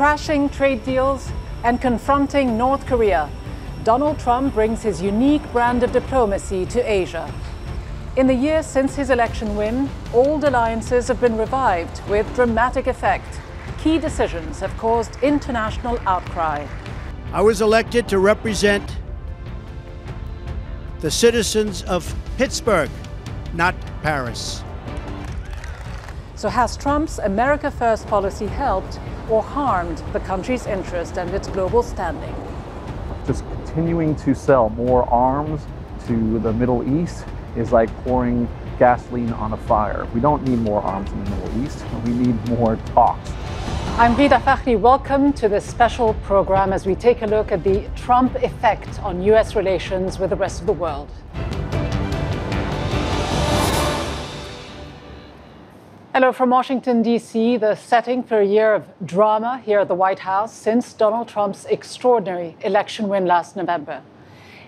trashing trade deals and confronting North Korea, Donald Trump brings his unique brand of diplomacy to Asia. In the years since his election win, old alliances have been revived with dramatic effect. Key decisions have caused international outcry. I was elected to represent the citizens of Pittsburgh, not Paris. So has Trump's America First policy helped or harmed the country's interest and its global standing? Just continuing to sell more arms to the Middle East is like pouring gasoline on a fire. We don't need more arms in the Middle East. We need more talks. I'm Rita Fakhri. Welcome to this special program as we take a look at the Trump effect on U.S. relations with the rest of the world. Hello from Washington, D.C., the setting for a year of drama here at the White House since Donald Trump's extraordinary election win last November.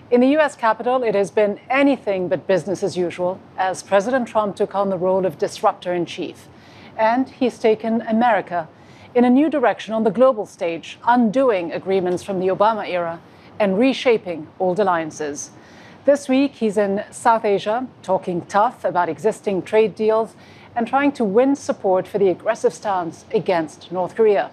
In the U.S. Capitol, it has been anything but business as usual as President Trump took on the role of disruptor-in-chief. And he's taken America in a new direction on the global stage, undoing agreements from the Obama era and reshaping old alliances. This week, he's in South Asia, talking tough about existing trade deals and trying to win support for the aggressive stance against North Korea.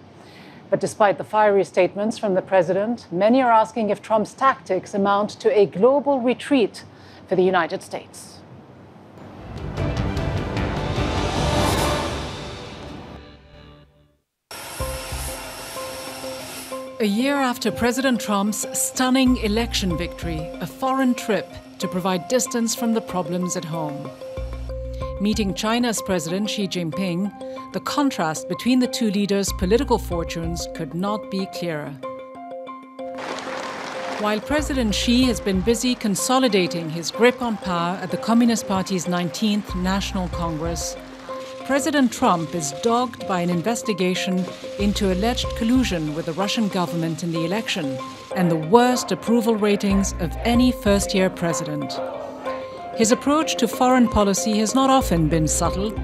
But despite the fiery statements from the president, many are asking if Trump's tactics amount to a global retreat for the United States. A year after President Trump's stunning election victory, a foreign trip to provide distance from the problems at home. Meeting China's President Xi Jinping, the contrast between the two leaders' political fortunes could not be clearer. While President Xi has been busy consolidating his grip on power at the Communist Party's 19th National Congress, President Trump is dogged by an investigation into alleged collusion with the Russian government in the election and the worst approval ratings of any first-year president. His approach to foreign policy has not often been subtle.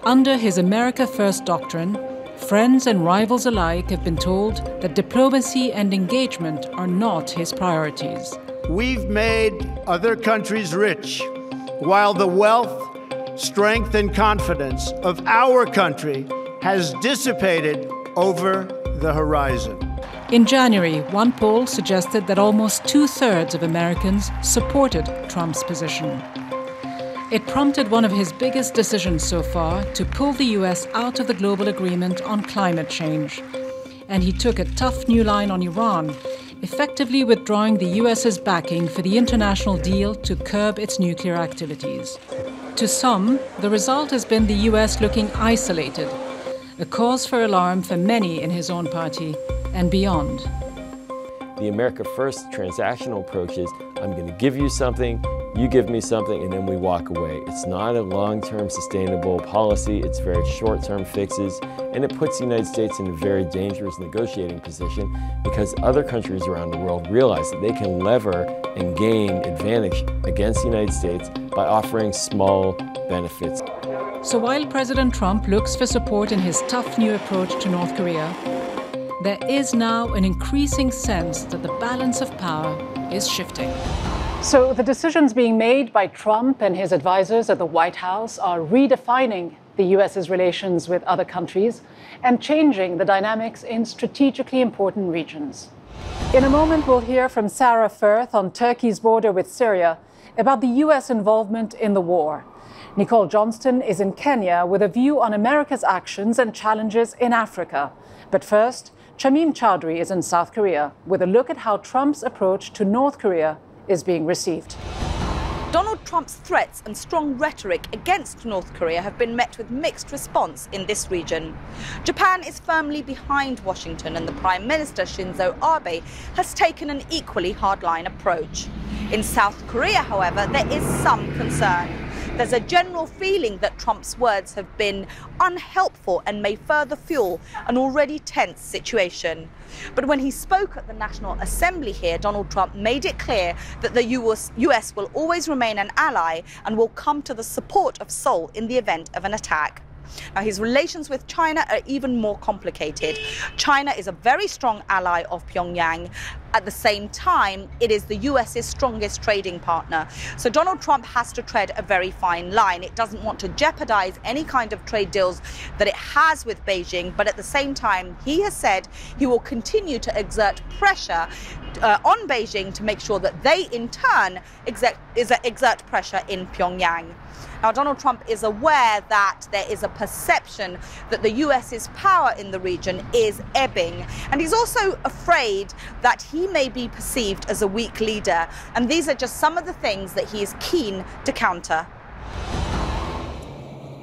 Under his America First doctrine, friends and rivals alike have been told that diplomacy and engagement are not his priorities. We've made other countries rich, while the wealth, strength, and confidence of our country has dissipated over the horizon. In January, one poll suggested that almost two-thirds of Americans supported Trump's position. It prompted one of his biggest decisions so far to pull the U.S. out of the global agreement on climate change. And he took a tough new line on Iran, effectively withdrawing the U.S.'s backing for the international deal to curb its nuclear activities. To some, the result has been the U.S. looking isolated, a cause for alarm for many in his own party and beyond. The America First transactional approach is, I'm going to give you something, you give me something, and then we walk away. It's not a long-term sustainable policy. It's very short-term fixes, and it puts the United States in a very dangerous negotiating position because other countries around the world realize that they can lever and gain advantage against the United States by offering small benefits. So while President Trump looks for support in his tough new approach to North Korea, there is now an increasing sense that the balance of power is shifting. So the decisions being made by Trump and his advisors at the White House are redefining the U.S.'s relations with other countries and changing the dynamics in strategically important regions. In a moment, we'll hear from Sarah Firth on Turkey's border with Syria about the U.S. involvement in the war. Nicole Johnston is in Kenya with a view on America's actions and challenges in Africa. But first, Chamim Chowdhury is in South Korea with a look at how Trump's approach to North Korea is being received. Donald Trump's threats and strong rhetoric against North Korea have been met with mixed response in this region. Japan is firmly behind Washington, and the Prime Minister Shinzo Abe has taken an equally hardline approach. In South Korea, however, there is some concern. There's a general feeling that Trump's words have been unhelpful and may further fuel an already tense situation. But when he spoke at the National Assembly here, Donald Trump made it clear that the US will always remain an ally and will come to the support of Seoul in the event of an attack. Now, his relations with China are even more complicated. China is a very strong ally of Pyongyang. At the same time, it is the US's strongest trading partner. So Donald Trump has to tread a very fine line. It doesn't want to jeopardize any kind of trade deals that it has with Beijing, but at the same time, he has said he will continue to exert pressure on Beijing to make sure that they, in turn, exert pressure in Pyongyang. Now, Donald Trump is aware that there is a perception that the US's power in the region is ebbing. And he's also afraid that he may be perceived as a weak leader. And these are just some of the things that he is keen to counter.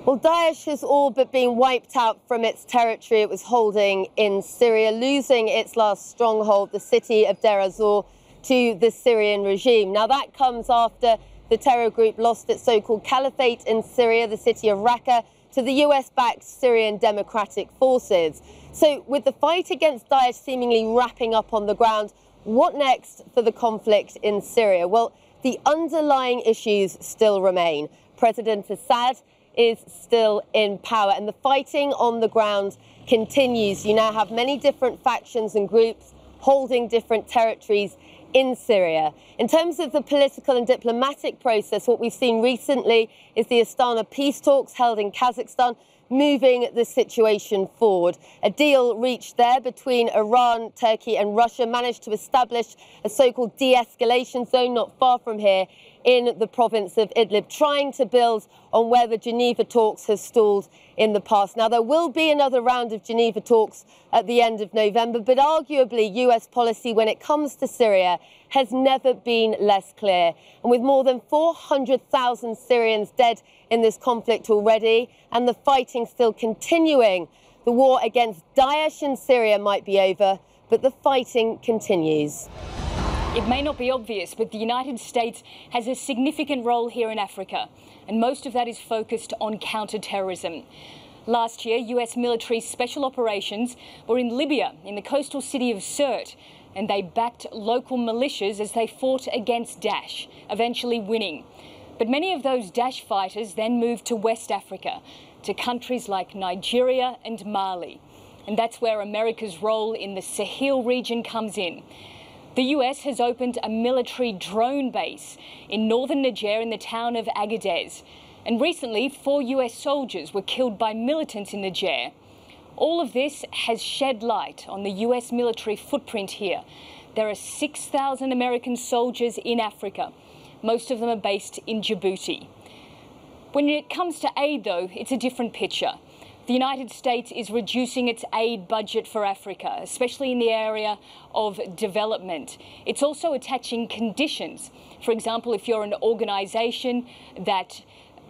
Well, Daesh has all but been wiped out from its territory it was holding in Syria, losing its last stronghold, the city of Deir ez-Zor, to the Syrian regime. Now, that comes after the terror group lost its so-called caliphate in Syria, the city of Raqqa, to the US-backed Syrian Democratic Forces. So with the fight against Daesh seemingly wrapping up on the ground, what next for the conflict in Syria? Well, the underlying issues still remain. President Assad is still in power and the fighting on the ground continues. You now have many different factions and groups holding different territories in Syria. In terms of the political and diplomatic process, what we've seen recently is the Astana peace talks held in Kazakhstan, moving the situation forward. A deal reached there between Iran, Turkey and Russia managed to establish a so-called de-escalation zone not far from here in the province of Idlib, trying to build on where the Geneva talks has stalled in the past. Now, there will be another round of Geneva talks at the end of November, but arguably US policy when it comes to Syria has never been less clear. And with more than 400,000 Syrians dead in this conflict already and the fighting still continuing, the war against Daesh in Syria might be over, but the fighting continues. It may not be obvious, but the United States has a significant role here in Africa, and most of that is focused on counter-terrorism. Last year, US military special operations were in Libya, in the coastal city of Sirte, and they backed local militias as they fought against Daesh, eventually winning. But many of those Daesh fighters then moved to West Africa, to countries like Nigeria and Mali. And that's where America's role in the Sahel region comes in. The US has opened a military drone base in northern Niger in the town of Agadez. And recently, 4 US soldiers were killed by militants in Niger. All of this has shed light on the US military footprint here. There are 6,000 American soldiers in Africa. Most of them are based in Djibouti. When it comes to aid, though, it's a different picture. The United States is reducing its aid budget for Africa, especially in the area of development. It's also attaching conditions. For example, if you're an organisation that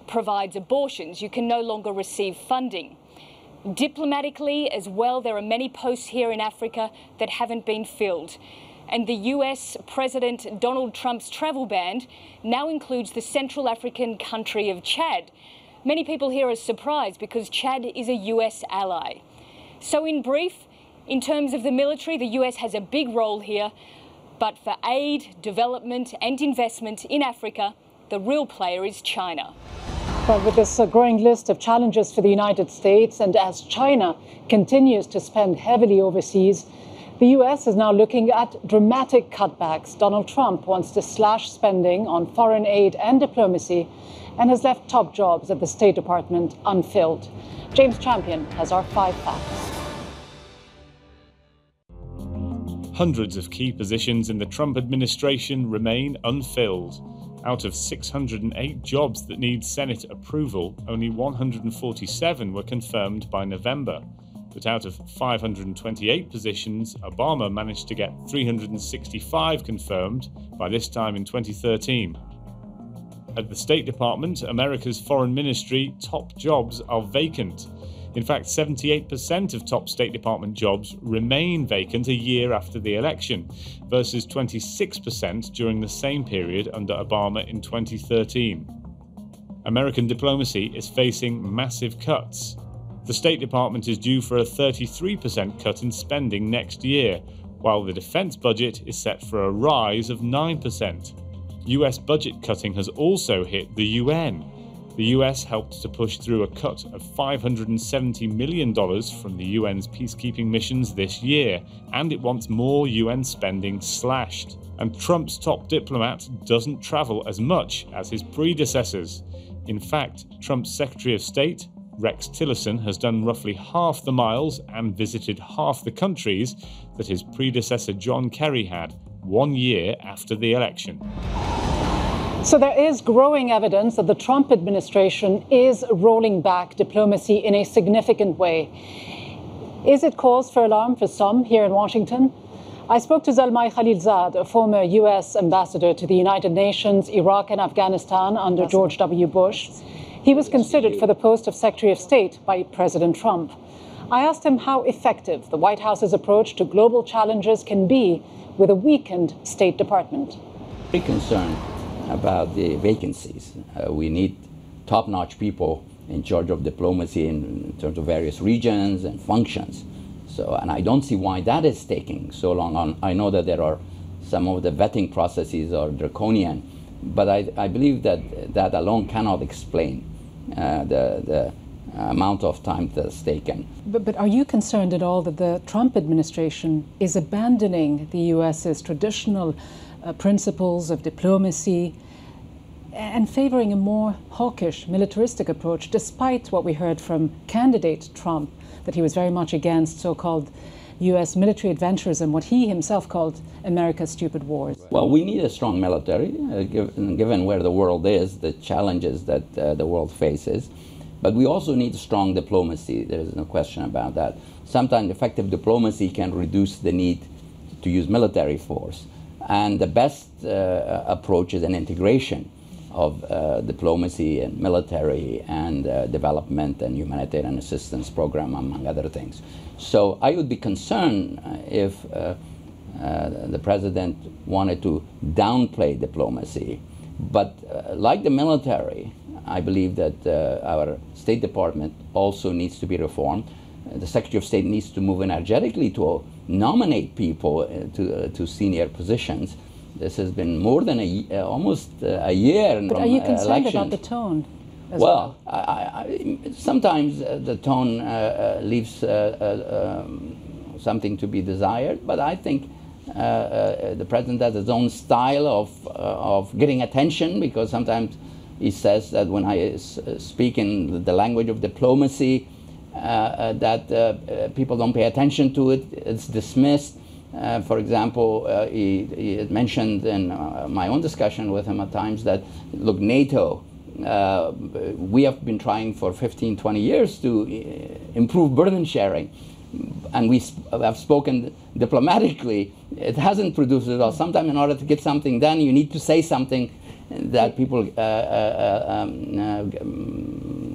provides abortions, you can no longer receive funding. Diplomatically as well, there are many posts here in Africa that haven't been filled. And the US President Donald Trump's travel ban now includes the Central African country of Chad. Many people here are surprised because Chad is a US ally. So in brief, in terms of the military, the US has a big role here. But for aid, development and investment in Africa, the real player is China. But with this growing list of challenges for the United States, and as China continues to spend heavily overseas, the US is now looking at dramatic cutbacks. Donald Trump wants to slash spending on foreign aid and diplomacy and has left top jobs at the State Department unfilled. James Champion has our 5 facts. Hundreds of key positions in the Trump administration remain unfilled. Out of 608 jobs that need Senate approval, only 147 were confirmed by November. But out of 528 positions, Obama managed to get 365 confirmed by this time in 2013. At the State Department, America's foreign ministry, top jobs are vacant. In fact, 78% of top State Department jobs remain vacant a year after the election, versus 26% during the same period under Obama in 2013. American diplomacy is facing massive cuts. The State Department is due for a 33% cut in spending next year, while the defense budget is set for a rise of 9%. US budget cutting has also hit the UN. The US helped to push through a cut of $570 million from the UN's peacekeeping missions this year, and it wants more UN spending slashed. And Trump's top diplomat doesn't travel as much as his predecessors. In fact, Trump's Secretary of State, Rex Tillerson, has done roughly half the miles and visited half the countries that his predecessor John Kerry had 1 year after the election. So there is growing evidence that the Trump administration is rolling back diplomacy in a significant way. Is it cause for alarm for some here in Washington? I spoke to Zalmay Khalilzad, a former U.S. ambassador to the United Nations, Iraq and Afghanistan under George W. Bush. He was considered for the post of Secretary of State by President Trump. I asked him how effective the White House's approach to global challenges can be with a weakened State Department. Very concerned about the vacancies. We need top-notch people in charge of diplomacy in terms of various regions and functions. So, and I don't see why that is taking so long. I know that there are some of the vetting processes are draconian, but I believe that that alone cannot explain the amount of time that's taken. But are you concerned at all that the Trump administration is abandoning the U.S.'s traditional principles of diplomacy and favoring a more hawkish, militaristic approach, despite what we heard from candidate Trump, that he was very much against so-called U.S. military adventurism, what he himself called America's stupid wars? Well, we need a strong military, given where the world is, the challenges that the world faces. But we also need strong diplomacy. There is no question about that. Sometimes effective diplomacy can reduce the need to use military force. And the best approach is an integration of diplomacy and military and development and humanitarian assistance program, among other things. So I would be concerned if the president wanted to downplay diplomacy. But like the military, I believe that our State Department also needs to be reformed. The Secretary of State needs to move energetically to nominate people to senior positions. This has been more than almost a year. But are you concerned about the tone? Well, sometimes the tone leaves something to be desired, but I think the president has his own style of getting attention, because sometimes he says that when I speak in the language of diplomacy, that people don't pay attention to it, it's dismissed. For example, he had mentioned in my own discussion with him at times that, look, NATO, we have been trying for 15, 20 years to improve burden sharing. And we have spoken diplomatically. It hasn't produced it all. Sometimes in order to get something done, you need to say something that people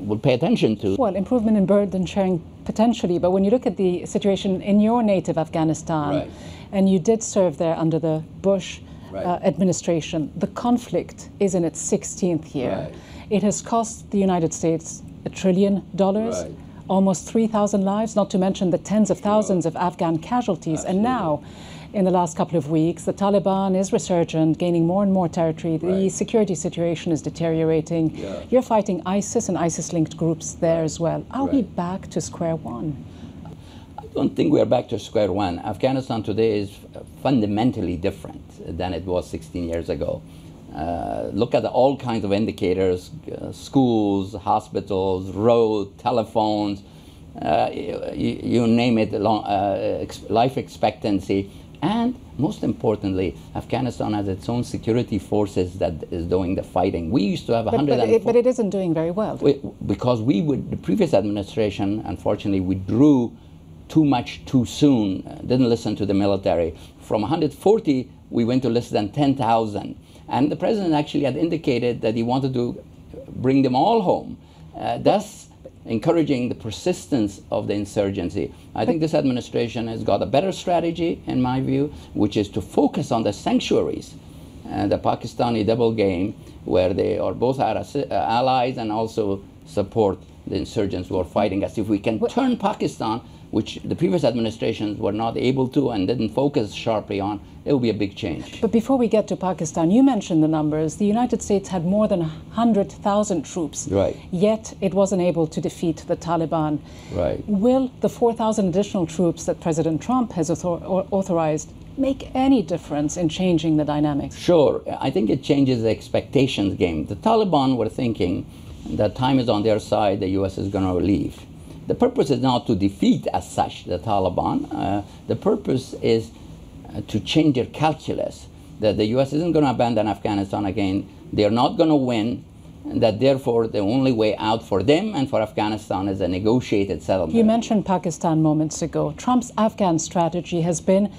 will pay attention to. Well, improvement in burden sharing potentially, but when you look at the situation in your native Afghanistan, right, and you did serve there under the Bush administration, the conflict is in its 16th year. Right. It has cost the United States $1 trillion, right, almost 3,000 lives, not to mention the tens of thousands of Afghan casualties. Absolutely. And now, in the last couple of weeks, the Taliban is resurgent, gaining more and more territory. The security situation is deteriorating. Yeah. You're fighting ISIS and ISIS-linked groups there as well. Are we back to square one? I don't think we're back to square one. Afghanistan today is fundamentally different than it was 16 years ago. Look at all kinds of indicators, schools, hospitals, roads, telephones, you name it, life expectancy. And most importantly, Afghanistan has its own security forces that is doing the fighing. We used to have 140... But it isn't doing very well. Because the previous administration, unfortunately, withdrew too much too soon, didn't listen to the military. From 140, we went to less than 10,000. And the president actually had indicated that he wanted to bring them all home, thus encouraging the persistence of the insurgency. I think this administration has got a better strategy, in my view, which is to focus on the sanctuaries, the Pakistani double game, where they are both our allies and also support the insurgents who are fighting us. If we can turn Pakistan, which the previous administrations were not able to and didn't focus sharply on, it will be a big change. But before we get to Pakistan, you mentioned the numbers. The United States had more than 100,000 troops. Right. Yet it wasn't able to defeat the Taliban. Right. Will the 4,000 additional troops that President Trump has authorized make any difference in changing the dynamics? Sure. I think it changes the expectations game. The Taliban were thinking that time is on their side, the U.S. is going to leave. The purpose is not to defeat as such the Taliban. The purpose is to change their calculus, that the U.S. isn't going to abandon Afghanistan again. They're not going to win, and that therefore the only way out for them and for Afghanistan is a negotiated settlement. You mentioned Pakistan moments ago. Trump's Afghan strategy has been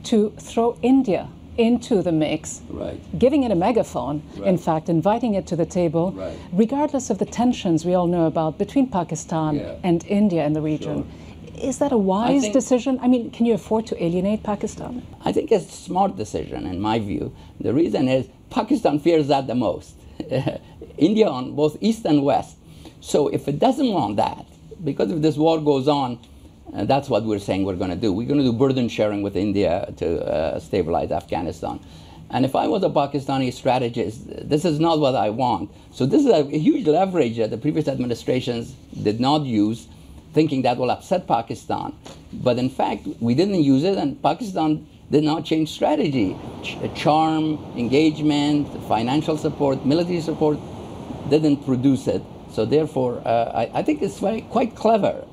to throw India into the mix, right, giving it a megaphone, right, in fact, inviting it to the table, right, regardless of the tensions we all know about between Pakistan and India in the region. Sure. Is that a wise decision? I mean, can you afford to alienate Pakistan? I think it's a smart decision, in my view. The reason is Pakistan fears that the most. India on both east and west. So if it doesn't want that, because if this war goes on, that's what we're saying we're going to do. We're going to do burden sharing with India to stabilize Afghanistan. And if I was a Pakistani strategist, this is not what I want. So this is a huge leverage that the previous administrations did not use, thinking that will upset Pakistan. But in fact, we didn't use it, and Pakistan did not change strategy. Charm, engagement, financial support, military support didn't produce it. So therefore, I think it's quite clever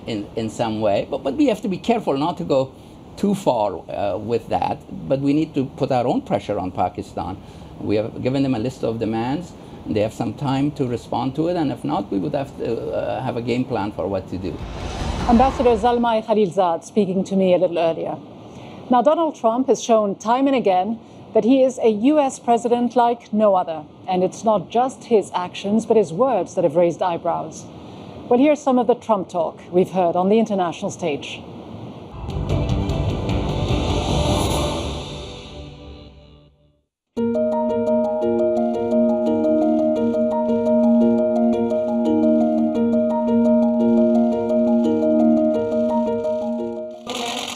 in some way. But we have to be careful not to go too far with that. But we need to put our own pressure on Pakistan. We have given them a list of demands. They have some time to respond to it, and if not, we would have to have a game plan for what to do. Ambassador Zalmay Khalilzad speaking to me a little earlier. Now, Donald Trump has shown time and again that he is a U.S. president like no other, and it's not just his actions, but his words that have raised eyebrows. Well, here's some of the Trump talk we've heard on the international stage.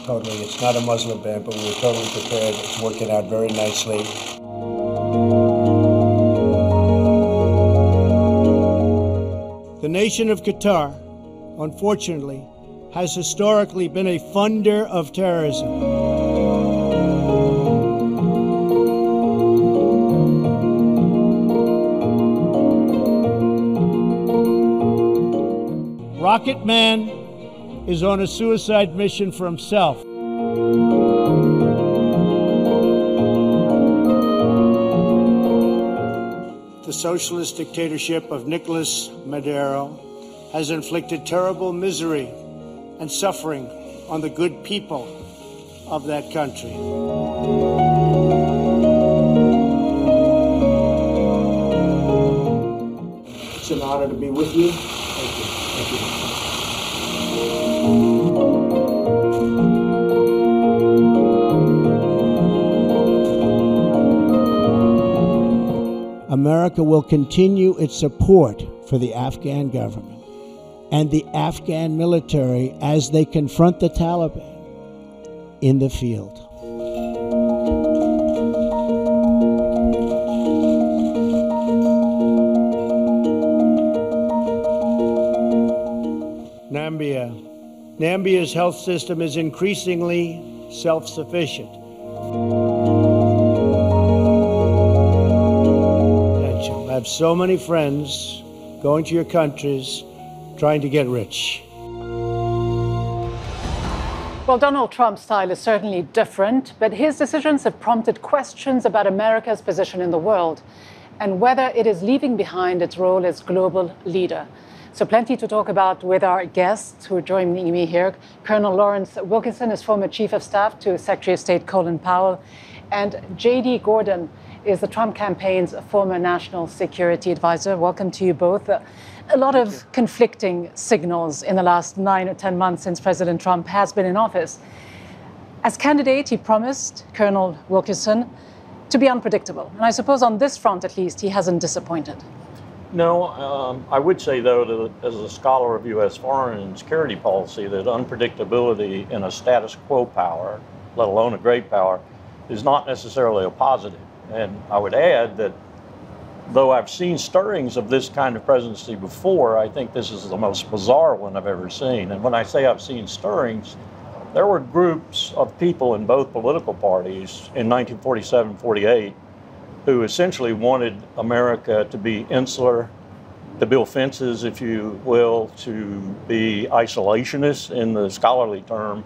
Totally. It's not a Muslim ban, but we were totally prepared. It's working out very nicely. The nation of Qatar, unfortunately, has historically been a funder of terrorism. Rocket Man is on a suicide mission for himself. The socialist dictatorship of Nicolas Maduro has inflicted terrible misery and suffering on the good people of that country. It's an honor to be with you. Thank you. Thank you. America will continue its support for the Afghan government and the Afghan military as they confront the Taliban in the field. Nambia's health system is increasingly self-sufficient. I have so many friends going to your countries trying to get rich. Well, Donald Trump's style is certainly different, but his decisions have prompted questions about America's position in the world and whether it is leaving behind its role as global leader. So plenty to talk about with our guests who are joining me here. Colonel Lawrence Wilkinson is former Chief of Staff to Secretary of State Colin Powell, and J.D. Gordon is the Trump campaign's former national security advisor. Welcome to you both. A lot of conflicting signals in the last 9 or 10 months since President Trump has been in office. As candidate, he promised, Colonel Wilkinson, to be unpredictable. And I suppose on this front, at least, he hasn't disappointed. No, I would say, though, that as a scholar of U.S. foreign and security policy, that unpredictability in a status quo power, let alone a great power, is not necessarily a positive. And I would add that though I've seen stirrings of this kind of presidency before, I think this is the most bizarre one I've ever seen. And when I say I've seen stirrings, there were groups of people in both political parties in 1947-48 who essentially wanted America to be insular, to build fences, if you will, to be isolationist in the scholarly term,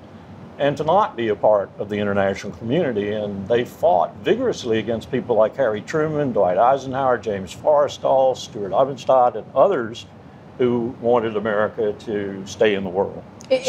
and to not be a part of the international community. And they fought vigorously against people like Harry Truman, Dwight Eisenhower, James Forrestal, Stuart Obenstadt, and others who wanted America to stay in the world. Is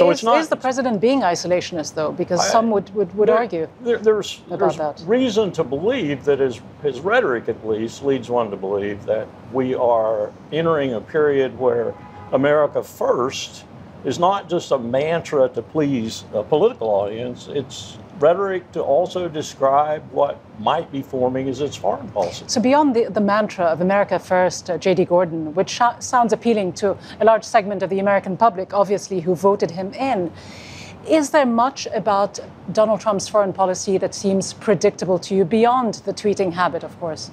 the president being isolationist, though? Because some would argue there's that. Reason to believe that his rhetoric, at least, leads one to believe that we are entering a period where America first is not just a mantra to please a political audience. It's rhetoric to also describe what might be forming as its foreign policy. So beyond the mantra of America First, J.D. Gordon, which sounds appealing to a large segment of the American public, obviously, who voted him in, is there much about Donald Trump's foreign policy that seems predictable to you, beyond the tweeting habit, of course?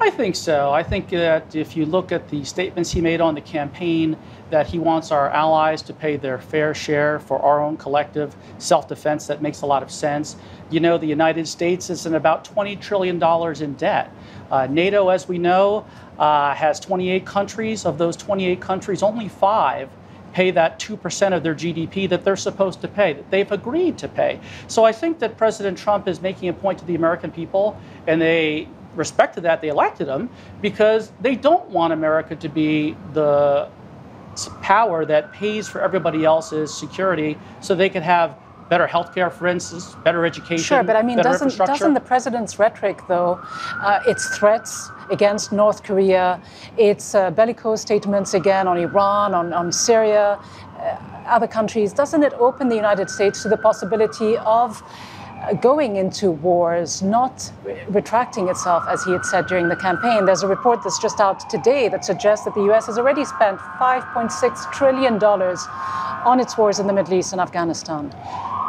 I think so. I think that if you look at the statements he made on the campaign, that he wants our allies to pay their fair share for our own collective self-defense, that makes a lot of sense. You know, the United States is in about $20 trillion in debt. NATO, as we know, has 28 countries. Of those 28 countries, only 5 pay that 2% of their GDP that they're supposed to pay, that they've agreed to pay. So I think that President Trump is making a point to the American people, and they respected that. They elected him because they don't want America to be the power that pays for everybody else's security so they could have better health care, for instance, better education, sure, but I mean, infrastructure. Doesn't the president's rhetoric, though, its threats against North Korea, its bellicose statements again on Iran, on Syria, other countries, doesn't it open the United States to the possibility of going into wars, not retracting itself, as he had said during the campaign? There's a report that's just out today that suggests that the U.S. has already spent $5.6 trillion on its wars in the Middle East and Afghanistan.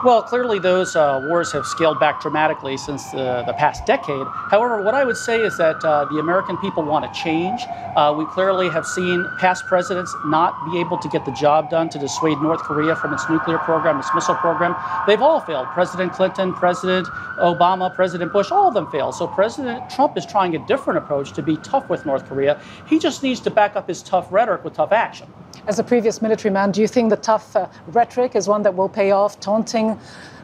Well, clearly those wars have scaled back dramatically since the past decade. However, what I would say is that the American people want to change. We clearly have seen past presidents not be able to get the job done to dissuade North Korea from its nuclear program, its missile program. They've all failed. President Clinton, President Obama, President Bush, all of them failed. So President Trump is trying a different approach to be tough with North Korea. He just needs to back up his tough rhetoric with tough action. As a previous military man, do you think the tough rhetoric is one that will pay off, taunting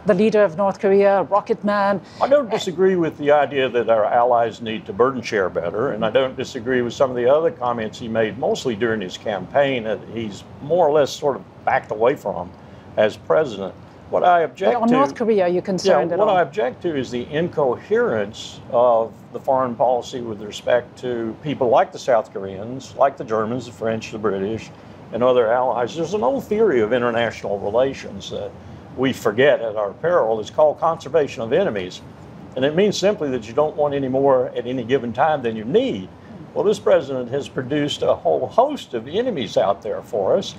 the leader of North Korea, Rocket Man? I don't disagree with the idea that our allies need to burden share better, and I don't disagree with some of the other comments he made, mostly during his campaign, that he's more or less sort of backed away from as president. What I object to... On North Korea, are you concerned at all? What I object to is the incoherence of the foreign policy with respect to people like the South Koreans, like the Germans, the French, the British, and other allies. There's an old theory of international relations that we forget at our peril. It's called conservation of enemies. And it means simply that you don't want any more at any given time than you need. Well, this president has produced a whole host of enemies out there for us.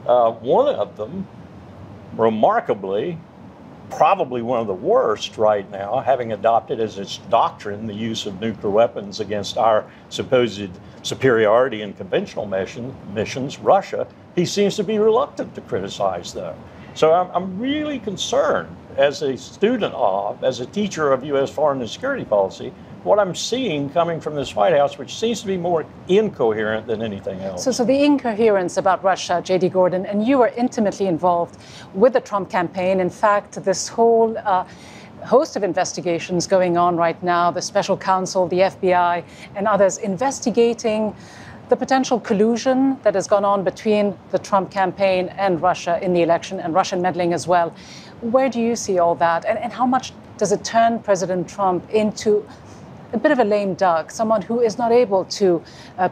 One of them, remarkably, probably one of the worst right now, having adopted as its doctrine the use of nuclear weapons against our supposed superiority in conventional missions, Russia, he seems to be reluctant to criticize though. So I'm really concerned as a student of, as a teacher of U.S. foreign and security policy, what I'm seeing coming from this White House, which seems to be more incoherent than anything else. So the incoherence about Russia, J.D. Gordon, and you were intimately involved with the Trump campaign. In fact, this whole host of investigations going on right now, the special counsel, the FBI, and others investigating the potential collusion that has gone on between the Trump campaign and Russia in the election, and Russian meddling as well. Where do you see all that? And how much does it turn President Trump into a bit of a lame duck, someone who is not able to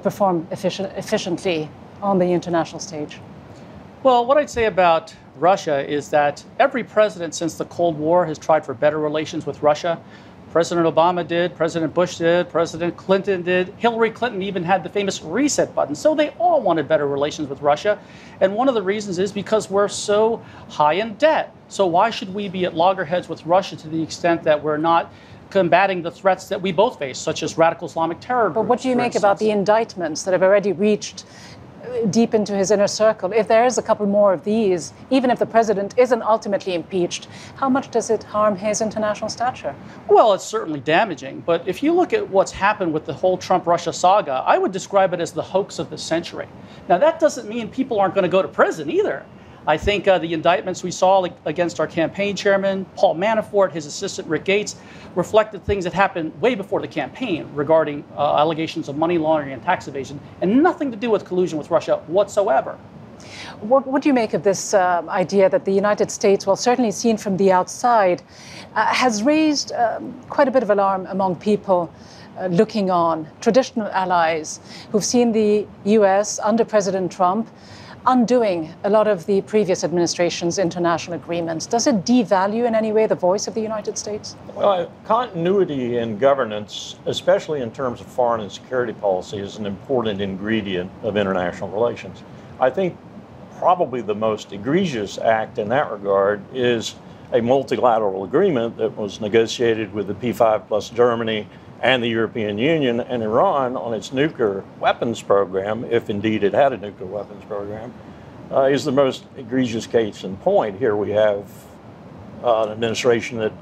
perform efficiently on the international stage? Well, what I'd say about Russia is that every president since the Cold War has tried for better relations with Russia. President Obama did, President Bush did, President Clinton did. Hillary Clinton even had the famous reset button. So they all wanted better relations with Russia. And one of the reasons is because we're so high in debt. So why should we be at loggerheads with Russia to the extent that we're not combating the threats that we both face, such as radical Islamic terror groups? But what do you make about the indictments that have already reached deep into his inner circle? If there is a couple more of these, even if the president isn't ultimately impeached, how much does it harm his international stature? Well, it's certainly damaging. But if you look at what's happened with the whole Trump-Russia saga, I would describe it as the hoax of the century. Now, that doesn't mean people aren't going to go to prison either. I think the indictments we saw against our campaign chairman, Paul Manafort, his assistant Rick Gates, reflected things that happened way before the campaign regarding allegations of money laundering and tax evasion, and nothing to do with collusion with Russia whatsoever. What do you make of this idea that the United States, well, certainly seen from the outside, has raised quite a bit of alarm among people looking on, traditional allies who've seen the U.S. under President Trump undoing a lot of the previous administration's international agreements? Does it devalue in any way the voice of the United States? Well, continuity in governance, especially in terms of foreign and security policy, is an important ingredient of international relations. I think probably the most egregious act in that regard is a multilateral agreement that was negotiated with the P5 plus Germany and the European Union and Iran on its nuclear weapons program, if indeed it had a nuclear weapons program, is the most egregious case in point. Here we have an administration that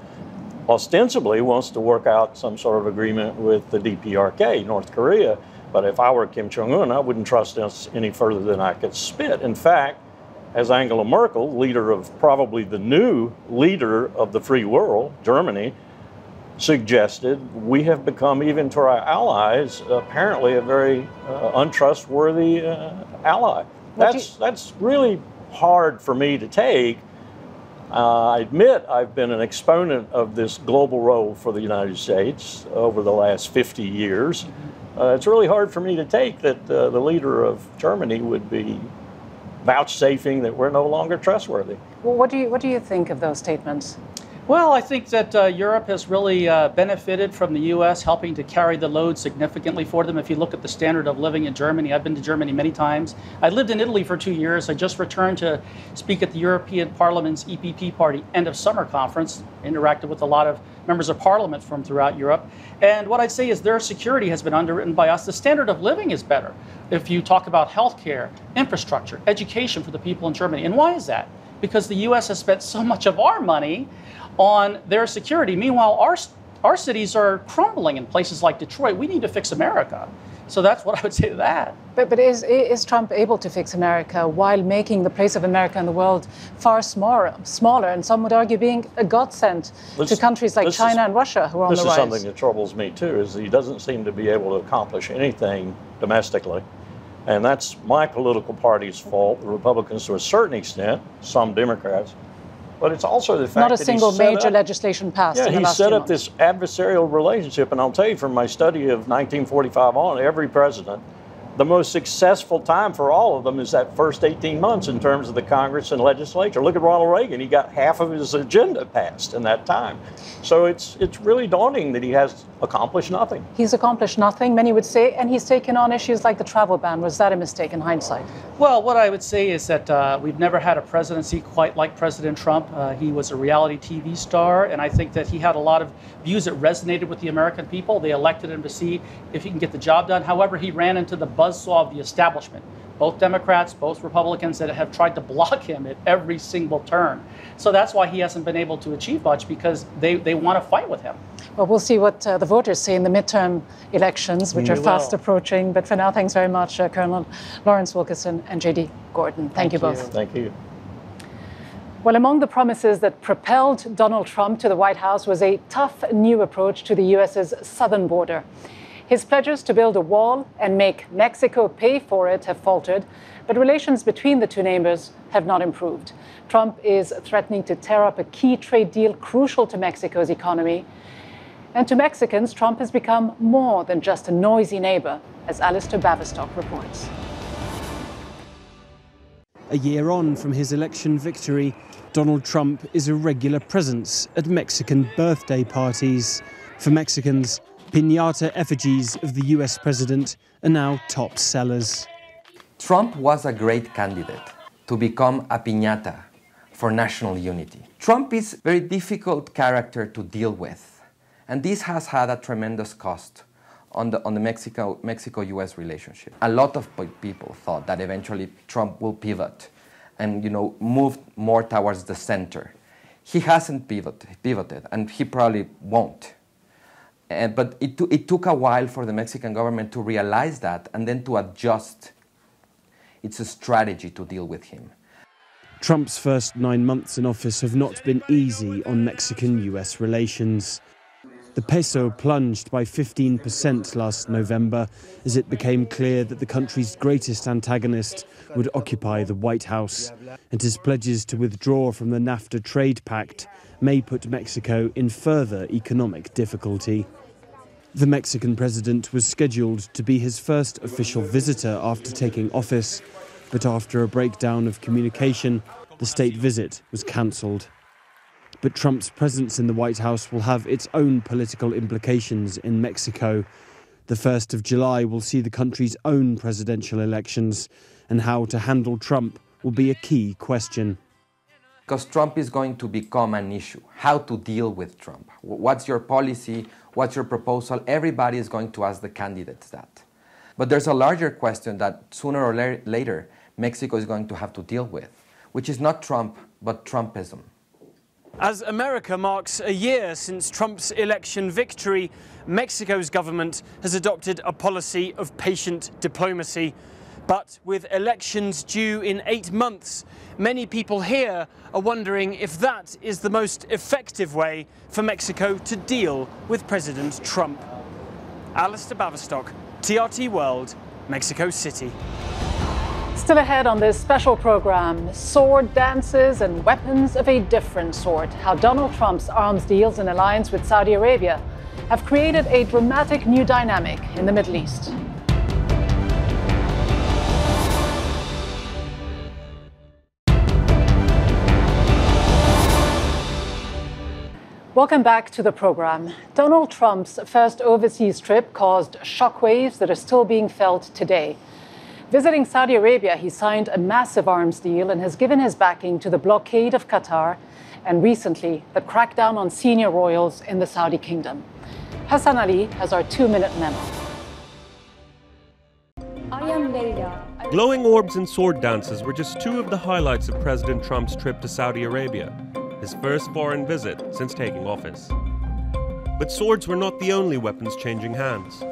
ostensibly wants to work out some sort of agreement with the DPRK, North Korea, but if I were Kim Jong-un, I wouldn't trust us any further than I could spit. In fact, as Angela Merkel, leader of probably the new leader of the free world, Germany, suggested, we have become, even to our allies, apparently a very untrustworthy ally. That's really hard for me to take. I admit I've been an exponent of this global role for the United States over the last 50 years. It's really hard for me to take that the leader of Germany would be vouchsafing that we're no longer trustworthy. Well, what do you think of those statements? Well, I think that Europe has really benefited from the U.S. helping to carry the load significantly for them. If you look at the standard of living in Germany, I've been to Germany many times. I lived in Italy for 2 years. I just returned to speak at the European Parliament's EPP Party end of summer conference, interacted with a lot of members of parliament from throughout Europe. And what I'd say is their security has been underwritten by us. The standard of living is better. If you talk about healthcare, infrastructure, education for the people in Germany. And why is that? Because the U.S. has spent so much of our money on their security. Meanwhile, our cities are crumbling in places like Detroit. We need to fix America. So that's what I would say to that. But is Trump able to fix America while making the place of America in the world far smaller, and some would argue being a godsend to countries like China and Russia who are on the rise? This is something that troubles me too, is he doesn't seem to be able to accomplish anything domestically. And that's my political party's fault, the Republicans to a certain extent, some Democrats. But it's also the fact not a that single major legislation passed in the last he set few up this adversarial relationship. And I'll tell you, from my study of 1945 on, every president, the most successful time for all of them is that first 18 months in terms of the Congress and legislature. Look at Ronald Reagan. He got half of his agenda passed in that time. So it's really daunting that he has accomplished nothing. He's accomplished nothing, many would say, and he's taken on issues like the travel ban. Was that a mistake in hindsight? Well, what I would say is that we've never had a presidency quite like President Trump. He was a reality TV star, and I think that he had a lot of views that resonated with the American people. They elected him to see if he can get the job done. However, he ran into the buzzsaw of the establishment, both Democrats, both Republicans, that have tried to block him at every single turn. So that's why he hasn't been able to achieve much, because they want to fight with him. Well, we'll see what the voters say in the midterm elections, which are fast approaching. But for now, thanks very much, Colonel Lawrence Wilkerson and J.D. Gordon. Thank you both. Thank you. Well, among the promises that propelled Donald Trump to the White House was a tough new approach to the U.S.'s southern border. His pledges to build a wall and make Mexico pay for it have faltered, but relations between the two neighbors have not improved. Trump is threatening to tear up a key trade deal crucial to Mexico's economy. And to Mexicans, Trump has become more than just a noisy neighbor, as Alistair Bavistock reports. A year on from his election victory, Donald Trump is a regular presence at Mexican birthday parties. For Mexicans, piñata effigies of the US president are now top sellers. Trump was a great candidate to become a piñata for national unity. Trump is a very difficult character to deal with, and this has had a tremendous cost on the Mexico-US relationship. A lot of people thought that eventually Trump will pivot and move more towards the center. He hasn't pivoted, and he probably won't. But it took a while for the Mexican government to realize that and then to adjust its strategy to deal with him. Trump's first 9 months in office have not been easy on Mexican-US relations. The peso plunged by 15% last November as it became clear that the country's greatest antagonist would occupy the White House, and his pledges to withdraw from the NAFTA trade pact may put Mexico in further economic difficulty. The Mexican president was scheduled to be his first official visitor after taking office, but after a breakdown of communication, the state visit was cancelled. But Trump's presence in the White House will have its own political implications in Mexico. The 1st of July will see the country's own presidential elections, and how to handle Trump will be a key question. Because Trump is going to become an issue. How to deal with Trump? What's your policy? What's your proposal? Everybody is going to ask the candidates that. But there's a larger question that sooner or later Mexico is going to have to deal with, which is not Trump, but Trumpism. As America marks a year since Trump's election victory, Mexico's government has adopted a policy of patient diplomacy. But with elections due in 8 months, many people here are wondering if that is the most effective way for Mexico to deal with President Trump. Alistair Baverstock, TRT World, Mexico City. Still ahead on this special program, sword dances and weapons of a different sort. How Donald Trump's arms deals and alliance with Saudi Arabia have created a dramatic new dynamic in the Middle East. Welcome back to the program. Donald Trump's first overseas trip caused shockwaves that are still being felt today. Visiting Saudi Arabia, he signed a massive arms deal and has given his backing to the blockade of Qatar and recently the crackdown on senior royals in the Saudi kingdom. Hassan Ali has our 2-minute memo. I am Leila. Glowing orbs and sword dances were just two of the highlights of President Trump's trip to Saudi Arabia, his first foreign visit since taking office. But swords were not the only weapons changing hands.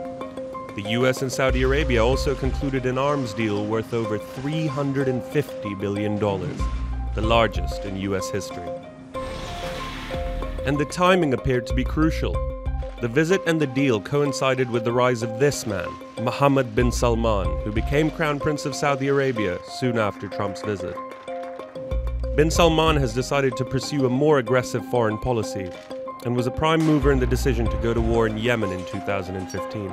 The US and Saudi Arabia also concluded an arms deal worth over $350 billion, the largest in US history. And the timing appeared to be crucial. The visit and the deal coincided with the rise of this man, Mohammed bin Salman, who became Crown Prince of Saudi Arabia soon after Trump's visit. Bin Salman has decided to pursue a more aggressive foreign policy and was a prime mover in the decision to go to war in Yemen in 2015.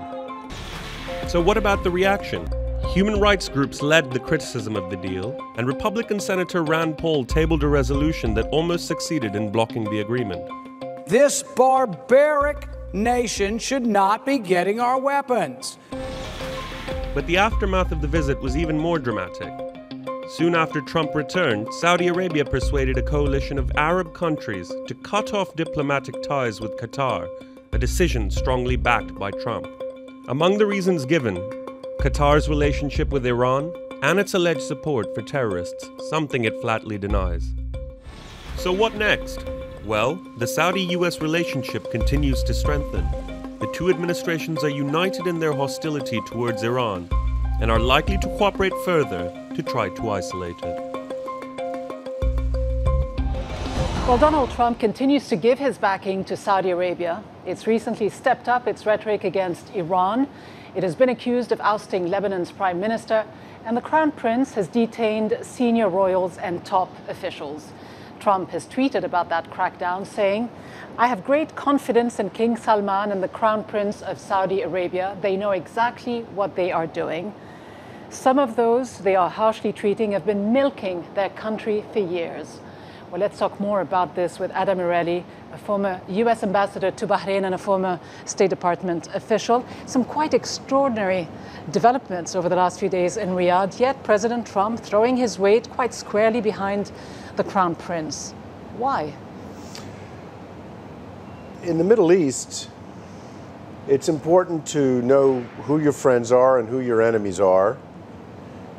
So what about the reaction? Human rights groups led the criticism of the deal, and Republican Senator Rand Paul tabled a resolution that almost succeeded in blocking the agreement. This barbaric nation should not be getting our weapons. But the aftermath of the visit was even more dramatic. Soon after Trump returned, Saudi Arabia persuaded a coalition of Arab countries to cut off diplomatic ties with Qatar, a decision strongly backed by Trump. Among the reasons given, Qatar's relationship with Iran and its alleged support for terrorists, something it flatly denies. So what next? Well, the Saudi-US relationship continues to strengthen. The two administrations are united in their hostility towards Iran and are likely to cooperate further to try to isolate it. While Donald Trump continues to give his backing to Saudi Arabia, it's recently stepped up its rhetoric against Iran. It has been accused of ousting Lebanon's prime minister, and the Crown Prince has detained senior royals and top officials. Trump has tweeted about that crackdown, saying, "I have great confidence in King Salman and the Crown Prince of Saudi Arabia. They know exactly what they are doing. Some of those they are harshly treating have been milking their country for years. Well, let's talk more about this with Adam Morelli, a former U.S. ambassador to Bahrain and a former State Department official. Some quite extraordinary developments over the last few days in Riyadh, yet President Trump throwing his weight quite squarely behind the Crown Prince. Why? In the Middle East, it's important to know who your friends are and who your enemies are,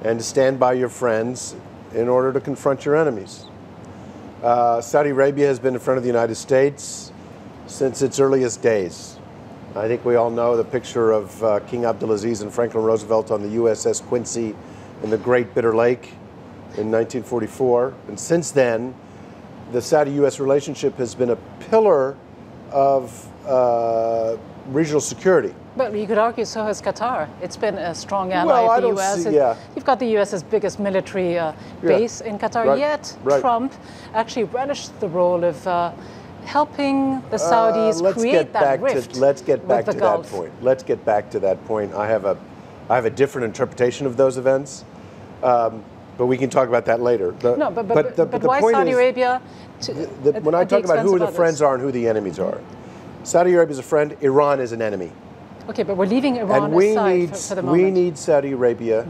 and to stand by your friends in order to confront your enemies. Saudi Arabia has been in front of the United States since its earliest days. I think we all know the picture of King Abdulaziz and Franklin Roosevelt on the USS Quincy in the Great Bitter Lake in 1944. And since then, the Saudi-U.S. relationship has been a pillar of regional security. But you could argue so has Qatar. It's been a strong ally of the U.S. You've got the U.S.'s biggest military base in Qatar, yet Trump actually relished the role of helping the Saudis create that rift. Let's get back to that point. Let's get back to that point. I have a different interpretation of those events, but we can talk about that later. But why Saudi Arabia? When I talk about who the friends are and who the enemies are, Saudi Arabia is a friend, Iran is an enemy. Okay, but we're leaving Iran aside for the moment. We need Saudi Arabia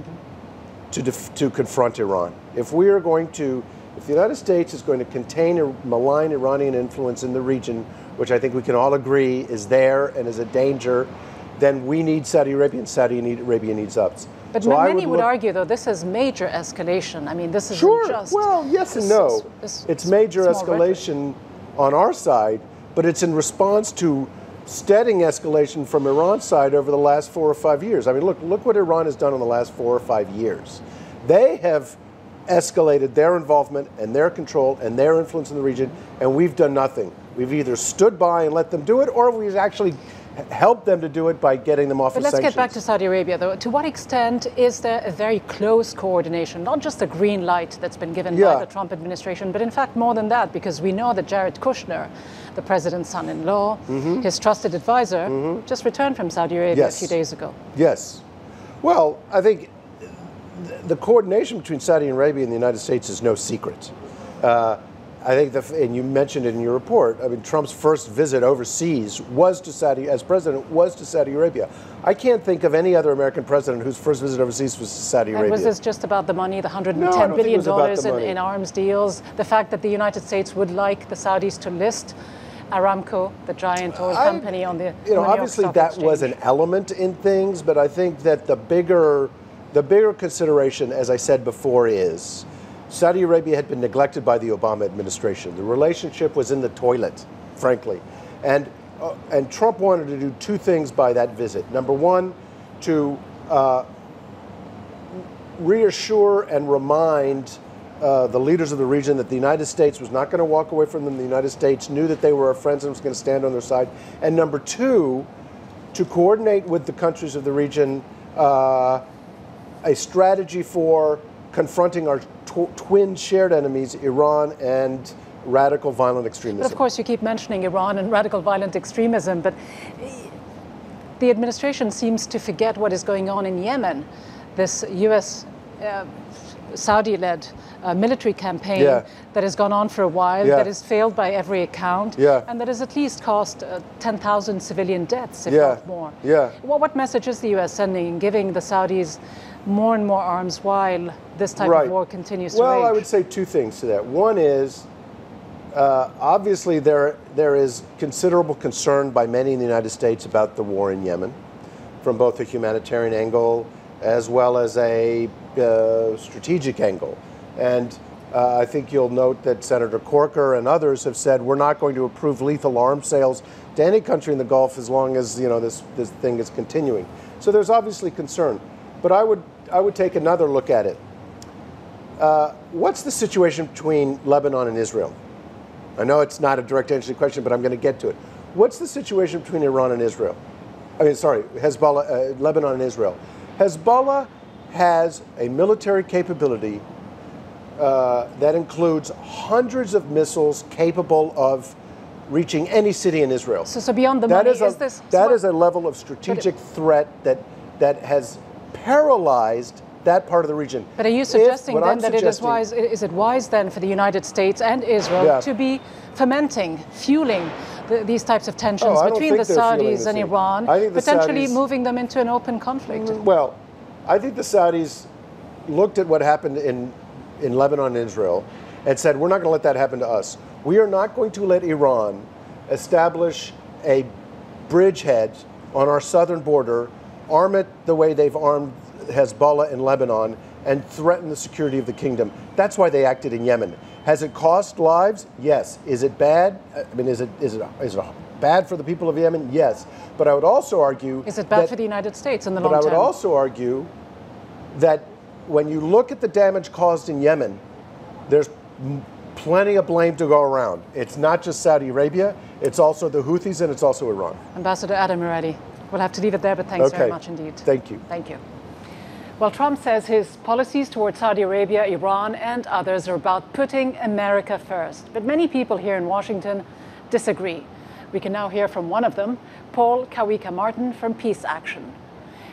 to confront Iran. If the United States is going to contain or malign Iranian influence in the region, which I think we can all agree is there and is a danger, then we need Saudi Arabia, and Saudi Arabia needs us. But so many would argue, though, this is major escalation. I mean, this isn't just... Well, yes and no. It's major escalation on our side, but it's in response to steadying escalation from Iran's side over the last 4 or 5 years. I mean, look what Iran has done in the last 4 or 5 years. They have escalated their involvement and their control and their influence in the region, and we've done nothing. We've either stood by and let them do it, or we've actually helped them to do it by getting them off of sanctions. But let's get back to Saudi Arabia, though. To what extent is there a very close coordination, not just a green light that's been given by the Trump administration, but in fact more than that, because we know that Jared Kushner, the president's son-in-law, his trusted advisor, just returned from Saudi Arabia a few days ago. Yes. Well, I think the coordination between Saudi Arabia and the United States is no secret. I think, and you mentioned it in your report, I mean, Trump's first visit overseas was to as president, was to Saudi Arabia. I can't think of any other American president whose first visit overseas was to Saudi Arabia. And was this just about the money, the $110 billion in arms deals, the fact that the United States would like the Saudis to list Aramco, the giant oil company, on the New York obviously Stock that Exchange? was an element in things, but I think that the bigger consideration, as I said before, is Saudi Arabia had been neglected by the Obama administration. The relationship was in the toilet, frankly. And Trump wanted to do two things by that visit. Number one, to reassure and remind the leaders of the region that the United States was not going to walk away from them. The United States knew that they were our friends and was going to stand on their side. And number two, to coordinate with the countries of the region a strategy for confronting our twin shared enemies, Iran and radical violent extremism. But of course, you keep mentioning Iran and radical violent extremism, but the administration seems to forget what is going on in Yemen. This U.S. Saudi-led military campaign that has gone on for a while, that has failed by every account, and that has at least cost 10,000 civilian deaths, if not more. What message is the U.S. sending, giving the Saudis more and more arms while this type of war continues to rage? Well, I would say two things to that. One is, obviously there is considerable concern by many in the United States about the war in Yemen, from both a humanitarian angle as well as a strategic angle. And I think you'll note that Senator Corker and others have said we're not going to approve lethal arms sales to any country in the Gulf as long as this thing is continuing. So there's obviously concern. But I would take another look at it. What's the situation between Lebanon and Israel? I know it's not a direct answer to the question, but I'm going to get to it. What's the situation between Iran and Israel? Hezbollah, Lebanon and Israel. Hezbollah has a military capability that includes hundreds of missiles capable of reaching any city in Israel. So beyond the money, that is a level of strategic threat that has paralyzed that part of the region. But are you suggesting then that it is wise? Is it wise then for the United States and Israel to be fomenting, fueling these types of tensions between the Saudis and Iran, potentially moving them into an open conflict? Well, I think the Saudis looked at what happened in Lebanon and Israel and said, we're not going to let that happen to us. We are not going to let Iran establish a bridgehead on our southern border, arm it the way they've armed Hezbollah in Lebanon, and threaten the security of the kingdom. That's why they acted in Yemen. Has it cost lives? Yes. Is it bad? I mean, is it bad for the people of Yemen? Yes. But I would also argue... Is it bad for the United States in the long term? But I would also argue that when you look at the damage caused in Yemen, there's plenty of blame to go around. It's not just Saudi Arabia, it's also the Houthis and it's also Iran. Ambassador Adam Moretti, we'll have to leave it there, but thanks very much indeed. Thank you. Thank you. Well, Trump says his policies towards Saudi Arabia, Iran, and others are about putting America first. But many people here in Washington disagree. We can now hear from one of them, Paul Kawika-Martin from Peace Action.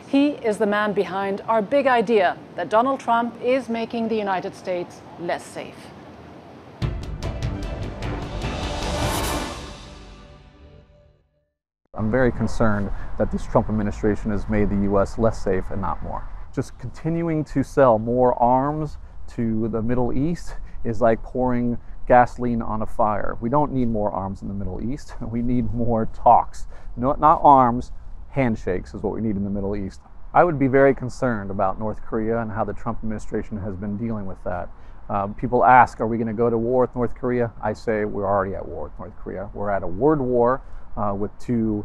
He is the man behind our big idea that Donald Trump is making the United States less safe. I'm very concerned that this Trump administration has made the U.S. less safe and not more. Just continuing to sell more arms to the Middle East is like pouring gasoline on a fire. We don't need more arms in the Middle East. We need more talks. Not arms, handshakes is what we need in the Middle East. I would be very concerned about North Korea and how the Trump administration has been dealing with that. People ask, are we going to go to war with North Korea? I say we're already at war with North Korea. We're at a word war with two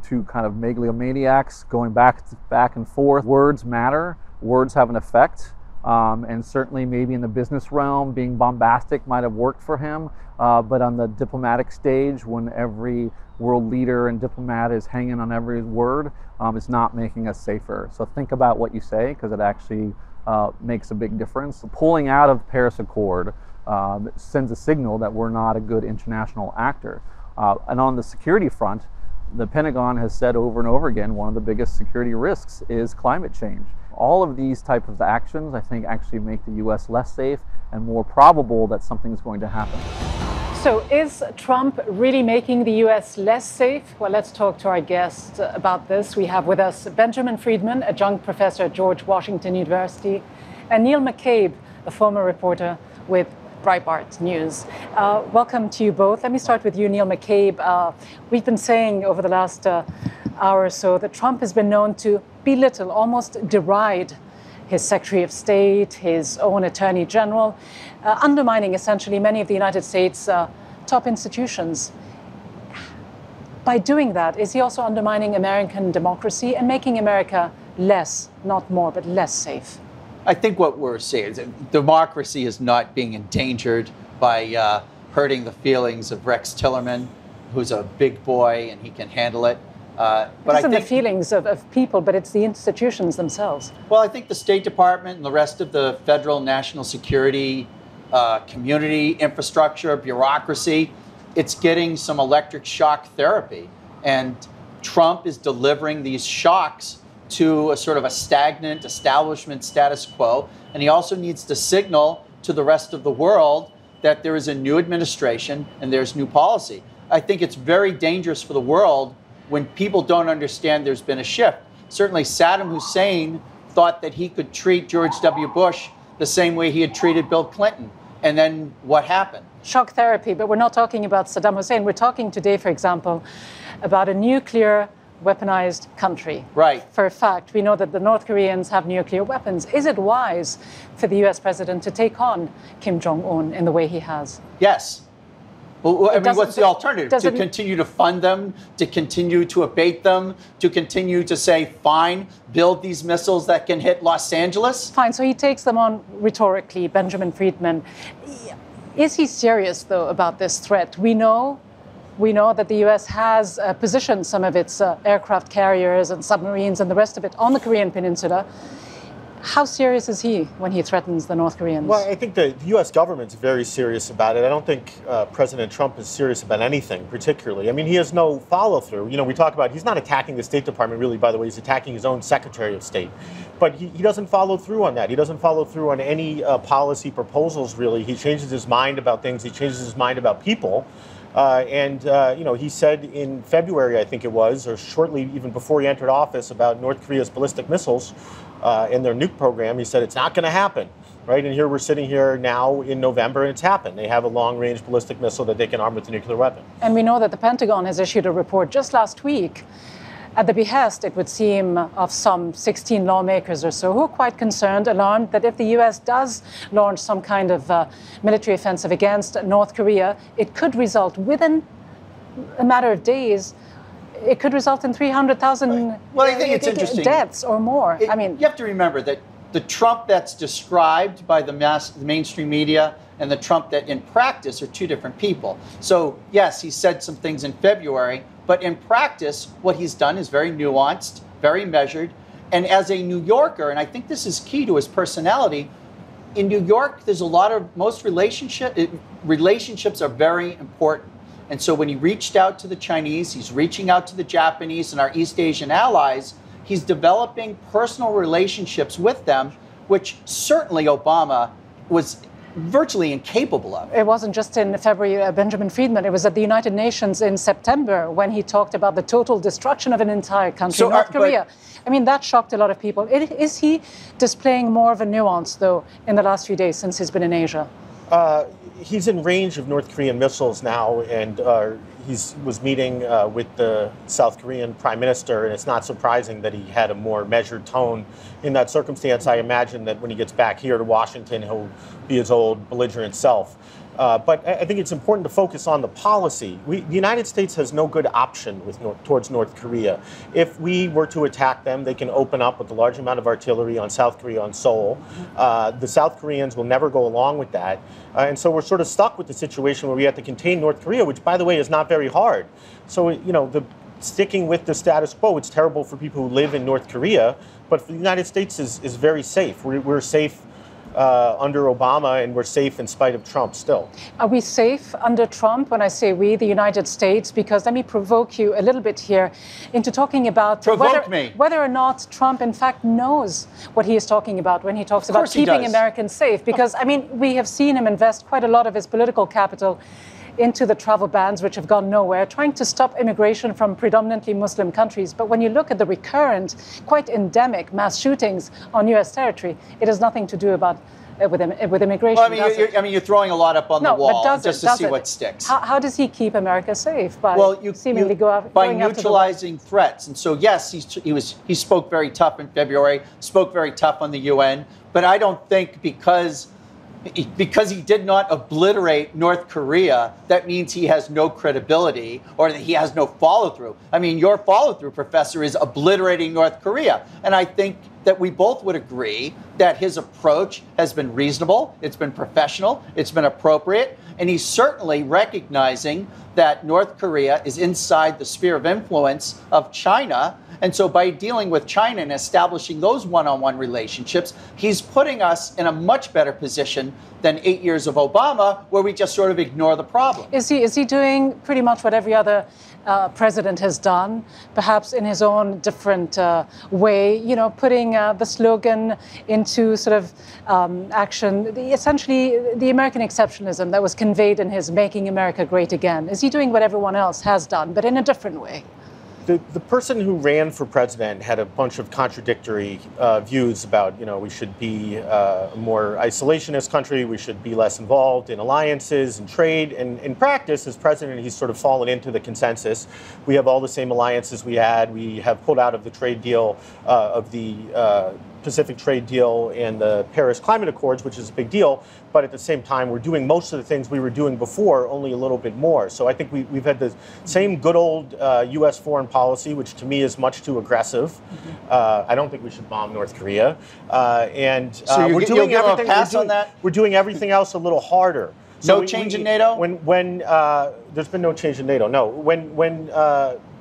kind of megalomaniacs going back and forth. Words matter. Words have an effect. And certainly maybe in the business realm, being bombastic might have worked for him. But on the diplomatic stage, when every world leader and diplomat is hanging on every word, it's not making us safer. So think about what you say, because it actually makes a big difference. Pulling out of the Paris Accord sends a signal that we're not a good international actor. And on the security front, the Pentagon has said over and over again, one of the biggest security risks is climate change. All of these types of actions, I think, actually make the U.S. less safe and more probable that something's going to happen. So is Trump really making the U.S. less safe? Well, let's talk to our guest about this. We have with us Benjamin Friedman, adjunct professor at George Washington University, and Neil McCabe, a former reporter with Breitbart News. Welcome to you both. Let me start with you, Neil McCabe. We've been saying over the last hour or so that Trump has been known to belittle, almost deride his Secretary of State, his own Attorney General, undermining essentially many of the United States' top institutions. By doing that, is he also undermining American democracy and making America less, not more, but less safe? I think what we're seeing is democracy is not being endangered by hurting the feelings of Rex Tillerson, who's a big boy and he can handle it. But it isn't the feelings of people, but it's the institutions themselves. Well, I think the State Department and the rest of the federal national security community, infrastructure, bureaucracy, it's getting some electric shock therapy. And Trump is delivering these shocks to a sort of a stagnant establishment status quo. And he also needs to signal to the rest of the world that there is a new administration and there's new policy. I think it's very dangerous for the world when people don't understand there's been a shift. Certainly Saddam Hussein thought that he could treat George W. Bush the same way he had treated Bill Clinton. And then what happened? Shock therapy, but we're not talking about Saddam Hussein. We're talking today, for example, about a nuclear weaponized country. Right. For a fact, we know that the North Koreans have nuclear weapons. Is it wise for the US president to take on Kim Jong-un in the way he has? Yes. Well, I mean, what's the alternative? To continue to fund them, to continue to abate them, to continue to say, fine, build these missiles that can hit Los Angeles? Fine, so he takes them on rhetorically, Benjamin Friedman. Is he serious, though, about this threat? We know that the U.S. has positioned some of its aircraft carriers and submarines and the rest of it on the Korean Peninsula. How serious is he when he threatens the North Koreans? Well, I think the U.S. government's very serious about it. I don't think President Trump is serious about anything particularly. I mean, he has no follow-through. You know, we talk about he's not attacking the State Department, really, by the way. He's attacking his own Secretary of State. But he doesn't follow through on that. He doesn't follow through on any policy proposals, really. He changes his mind about things. He changes his mind about people. You know, he said in February, I think it was, or shortly even before he entered office, about North Korea's ballistic missiles and their nuke program. He said it's not going to happen, right? And here we're sitting here now in November, and it's happened. They have a long-range ballistic missile that they can arm with a nuclear weapon. And we know that the Pentagon has issued a report just last week at the behest, it would seem, of some 16 lawmakers or so who are quite concerned, alarmed that if the U.S. does launch some kind of military offensive against North Korea, it could result within a matter of days. It could result in 300,000 well, I think it's interesting. Deaths or more. I mean, you have to remember that the Trump that's described by the mainstream media and the Trump that in practice are two different people. So yes, he said some things in February, but in practice, what he's done is very nuanced, very measured. And as a New Yorker, and I think this is key to his personality, in New York, there's a lot of, most relationships are very important. And so when he reached out to the Chinese, he's reaching out to the Japanese and our East Asian allies, he's developing personal relationships with them, which certainly Obama was virtually incapable of. It wasn't just in February, Benjamin Friedman. It was at the United Nations in September when he talked about the total destruction of an entire country, North Korea. I mean, that shocked a lot of people. Is he displaying more of a nuance, though, in the last few days since he's been in Asia? He's in range of North Korean missiles now, and he was meeting with the South Korean prime minister, and it's not surprising that he had a more measured tone in that circumstance. I imagine that when he gets back here to Washington, he'll be his old belligerent self. But I think it's important to focus on the policy. The United States has no good option towards North Korea. If we were to attack them, they can open up with a large amount of artillery on South Korea, on Seoul. The South Koreans will never go along with that. And so we're sort of stuck with the situation where we have to contain North Korea, which, by the way, is not very hard. So, you know, sticking with the status quo, it's terrible for people who live in North Korea, but for the United States is very safe. We're safe under Obama, and we're safe in spite of Trump still. Are we safe under Trump? When I say we, the United States, because let me provoke you a little bit here into talking about whether or not Trump in fact knows what he is talking about when he talks about keeping Americans safe. Because, I mean, we have seen him invest quite a lot of his political capital into the travel bans, which have gone nowhere, trying to stop immigration from predominantly Muslim countries. But when you look at the recurrent, quite endemic mass shootings on U.S. territory, it has nothing to do with immigration. Well, I mean, you're throwing a lot up on the wall just to see what sticks. How does he keep America safe? By seemingly by neutralizing threats. And so, yes, he spoke very tough in February, spoke very tough on the UN. But I don't think because he did not obliterate North Korea, that means he has no credibility or that he has no follow-through. I mean, your follow-through, Professor, is obliterating North Korea. And I think that we both would agree that his approach has been reasonable, it's been professional, it's been appropriate, and he's certainly recognizing that North Korea is inside the sphere of influence of China. And so by dealing with China and establishing those one-on-one relationships, he's putting us in a much better position than 8 years of Obama, where we just sort of ignore the problem. Is he doing pretty much what every other president has done, perhaps in his own different way, you know, putting the slogan into sort of action, essentially the American exceptionalism that was conveyed in his Making America Great Again? Is he doing what everyone else has done, but in a different way? The person who ran for president had a bunch of contradictory views about, you know, we should be a more isolationist country, we should be less involved in alliances and trade. And in practice, as president, he's sort of fallen into the consensus. We have all the same alliances we had. We have pulled out of the trade deal of the Pacific trade deal and the Paris Climate Accords, which is a big deal. But at the same time, we're doing most of the things we were doing before, only a little bit more. So I think we've had the same good old U.S. foreign policy, which to me is much too aggressive. I don't think we should bomb North Korea. So we're doing everything. We're doing everything else a little harder. So no change in NATO? When there's been no change in NATO. No. When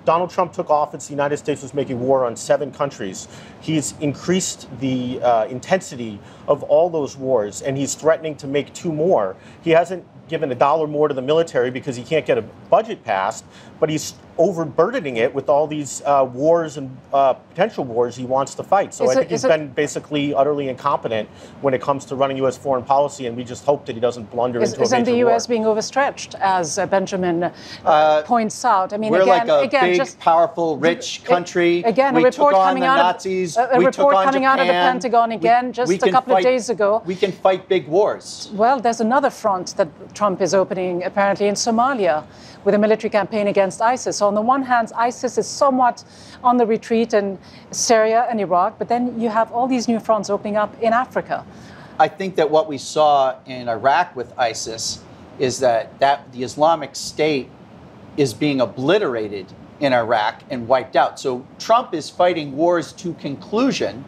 Donald Trump took office, the United States was making war on 7 countries. He's increased the intensity of all those wars, and he's threatening to make 2 more. He hasn't given $1 more to the military because he can't get a budget passed, but he's overburdening it with all these wars and potential wars he wants to fight. So I think he's been basically utterly incompetent when it comes to running U.S. foreign policy, and we just hope that he doesn't blunder into a major war. Isn't the U.S. being overstretched, as Benjamin points out? I mean, we're again, like a big, powerful, rich country. Again, we a report took on coming the out Nazis. of a report coming out of the Pentagon again just a couple of days ago. We can fight big wars. Well, there's another front that Trump is opening apparently in Somalia with a military campaign against ISIS. So on the one hand, ISIS is somewhat on the retreat in Syria and Iraq, but then you have all these new fronts opening up in Africa. I think that what we saw in Iraq with ISIS is that the Islamic State is being obliterated in Iraq and wiped out. So Trump is fighting wars to conclusion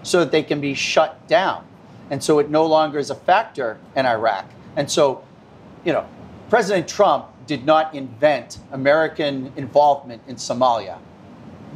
so that they can be shut down. And so it no longer is a factor in Iraq. And so, you know, President Trump did not invent American involvement in Somalia.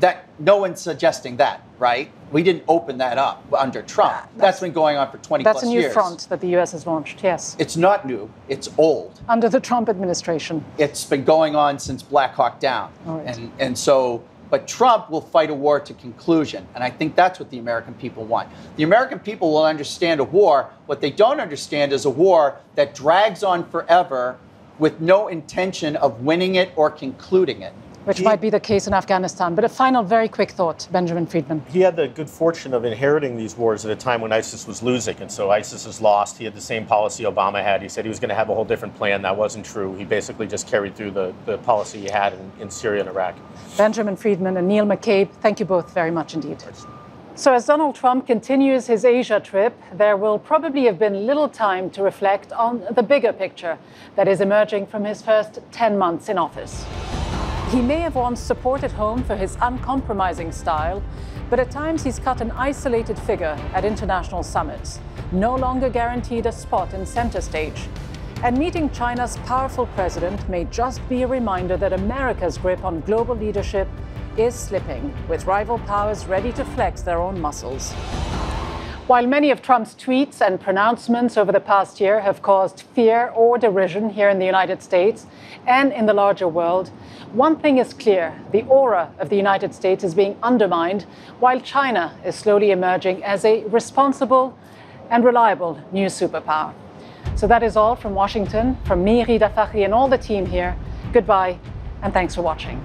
That no one's suggesting that, right? We didn't open that up under Trump. That's been going on for 20 plus years. That's a new front that the U.S. has launched, yes. It's not new, it's old. Under the Trump administration. It's been going on since Black Hawk Down. Right. And so, but Trump will fight a war to conclusion. And I think that's what the American people want. The American people will understand a war. What they don't understand is a war that drags on forever with no intention of winning it or concluding it. Which might be the case in Afghanistan. But a final very quick thought, Benjamin Friedman. He had the good fortune of inheriting these wars at a time when ISIS was losing. And so ISIS is lost. He had the same policy Obama had. He said he was going to have a whole different plan. That wasn't true. He basically just carried through the policy he had in Syria and Iraq. Benjamin Friedman and Neil McCabe, thank you both very much indeed. So as Donald Trump continues his Asia trip, there will probably have been little time to reflect on the bigger picture that is emerging from his first 10 months in office. He may have once supported home for his uncompromising style, but at times he's cut an isolated figure at international summits, no longer guaranteed a spot in center stage. And meeting China's powerful president may just be a reminder that America's grip on global leadership is slipping, with rival powers ready to flex their own muscles. While many of Trump's tweets and pronouncements over the past year have caused fear or derision here in the United States and in the larger world, one thing is clear: the aura of the United States is being undermined, while China is slowly emerging as a responsible and reliable new superpower. So that is all from Washington, from me, Rida Fakhri, and all the team here. Goodbye, and thanks for watching.